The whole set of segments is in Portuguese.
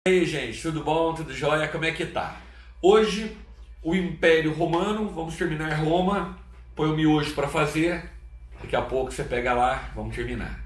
E aí, gente, tudo bom? Tudo jóia? Como é que tá? Hoje, o Império Romano, vamos terminar Roma, põe o miojo para fazer, daqui a pouco você pega lá, vamos terminar.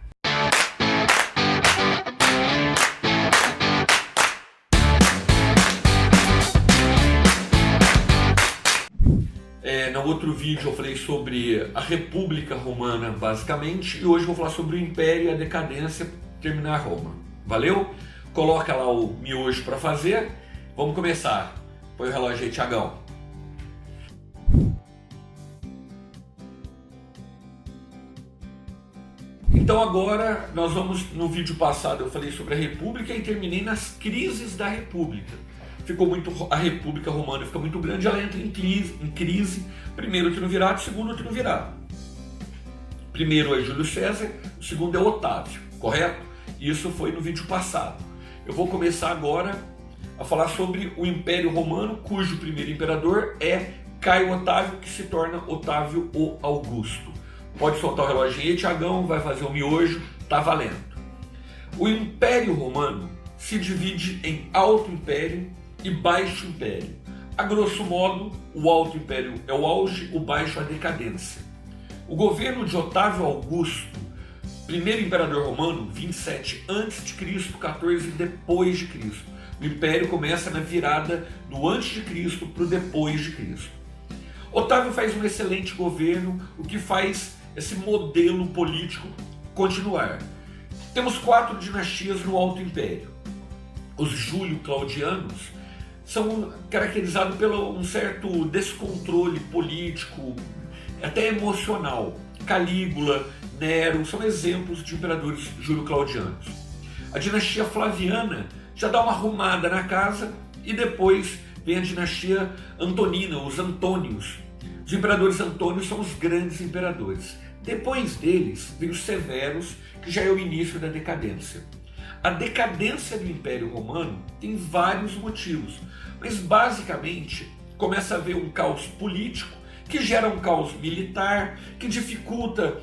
No outro vídeo eu falei sobre a República Romana, basicamente, e hoje eu vou falar sobre o Império e a decadência, terminar Roma. Valeu? Coloca lá o miojo para fazer. Vamos começar. Põe o relógio aí, Thiagão. Então agora nós vamos, no vídeo passado eu falei sobre a República e terminei nas crises da República. A República Romana fica muito grande, ela entra em crise. Primeiro o triunvirato, segundo o triunvirato. Primeiro é Júlio César, o segundo é Otávio, correto? Isso foi no vídeo passado. Eu vou começar agora a falar sobre o Império Romano, cujo primeiro imperador é Caio Otávio, que se torna Otávio o Augusto. Pode soltar o relógio aí, Thiagão, vai fazer o miojo, tá valendo. O Império Romano se divide em Alto Império e Baixo Império. A grosso modo, o Alto Império é o auge, o Baixo a decadência. O governo de Otávio Augusto, primeiro imperador romano, 27 a.C., 14 depois de Cristo. O império começa na virada do antes de Cristo para o depois de Cristo. Otávio faz um excelente governo, o que faz esse modelo político continuar. Temos 4 dinastias no Alto Império. Os Júlio-Claudianos são caracterizados pelo um certo descontrole político, até emocional. Calígula, Nero são exemplos de imperadores júlio-claudianos. A dinastia Flaviana já dá uma arrumada na casa e depois vem a dinastia Antonina, os Antônios. Os imperadores Antônios são os grandes imperadores. Depois deles vem os Severos, que já é o início da decadência. A decadência do Império Romano tem vários motivos, mas basicamente começa a haver um caos político que gera um caos militar, que dificulta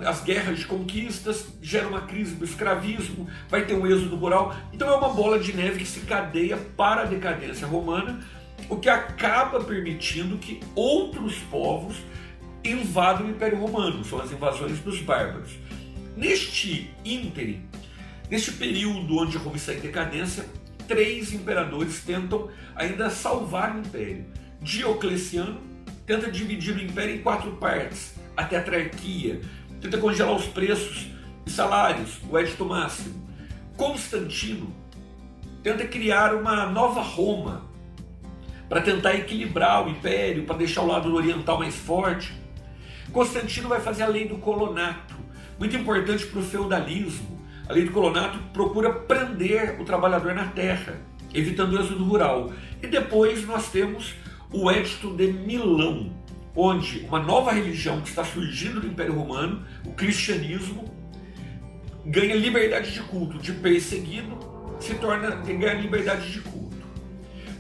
as guerras de conquistas, gera uma crise do escravismo, vai ter um êxodo rural. Então é uma bola de neve que se encadeia para a decadência romana, o que acaba permitindo que outros povos invadam o Império Romano, são as invasões dos bárbaros. Neste ínterim, neste período onde Roma está em decadência, 3 imperadores tentam ainda salvar o Império. Diocleciano tenta dividir o Império em 4 partes, a tetrarquia, tenta congelar os preços e salários, o Edito Máximo. Constantino tenta criar uma nova Roma, para tentar equilibrar o Império, para deixar o lado oriental mais forte. Constantino vai fazer a lei do colonato, muito importante para o feudalismo. A lei do colonato procura prender o trabalhador na terra, evitando o êxodo rural. E depois nós temos o Edito de Milão, onde uma nova religião que está surgindo no Império Romano, o cristianismo, ganha liberdade de culto. De perseguido, ganha liberdade de culto.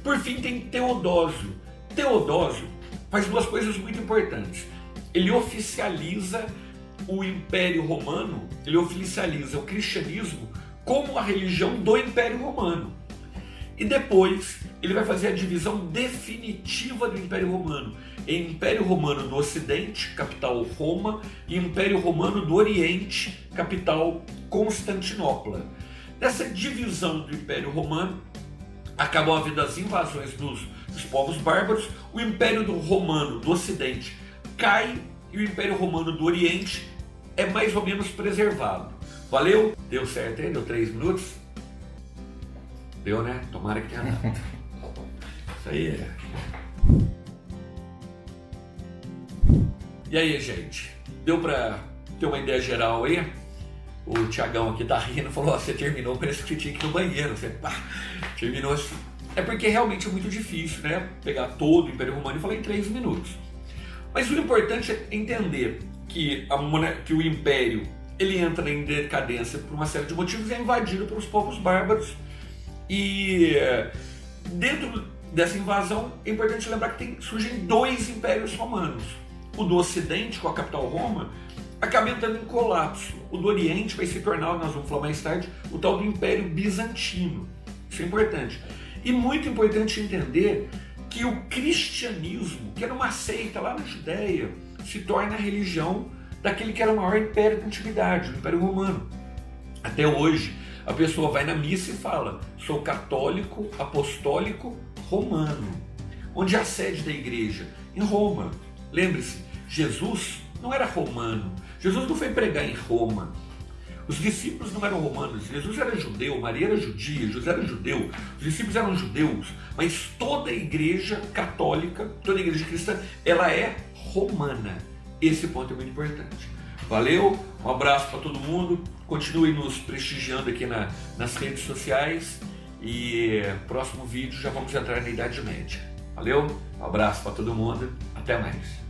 Por fim tem Teodósio. Teodósio faz 2 coisas muito importantes. Ele oficializa o Império Romano, ele oficializa o cristianismo como a religião do Império Romano. E depois ele vai fazer a divisão definitiva do Império Romano em Império Romano do Ocidente, capital Roma, e Império Romano do Oriente, capital Constantinopla. Nessa divisão do Império Romano, acabam havendo as invasões dos povos bárbaros, o Império Romano do Ocidente cai e o Império Romano do Oriente é mais ou menos preservado. Valeu? Deu certo aí? Deu 3 minutos? Deu, né? Tomara que tenha dado. Isso aí é. E aí, gente? Deu pra ter uma ideia geral aí? O Thiagão aqui tá rindo, falou, você terminou, parece que você tinha que ir no banheiro. Você terminou assim. É porque realmente é muito difícil, né? Pegar todo o Império Romano e falar em 3 minutos. Mas o importante é entender que o Império ele entra em decadência por uma série de motivos e é invadido pelos povos bárbaros. E dentro dessa invasão é importante lembrar que surgem 2 impérios romanos. O do Ocidente, com a capital Roma, acaba entrando em colapso. O do Oriente vai se tornar, nós vamos falar mais tarde, o tal do Império Bizantino. Isso é importante. E muito importante entender que o cristianismo, que era uma seita lá na Judéia, se torna a religião daquele que era o maior império da antiguidade, o Império Romano. Até hoje, a pessoa vai na missa e fala: sou católico, apostólico, romano. Onde é a sede da igreja? Em Roma. Lembre-se, Jesus não era romano. Jesus não foi pregar em Roma. Os discípulos não eram romanos. Jesus era judeu, Maria era judia, José era judeu. Os discípulos eram judeus. Mas toda a igreja católica, toda a igreja cristã, ela é romana. Esse ponto é muito importante. Valeu, um abraço para todo mundo. Continue nos prestigiando aqui nas redes sociais. E próximo vídeo já vamos entrar na Idade Média. Valeu, um abraço para todo mundo. Até mais.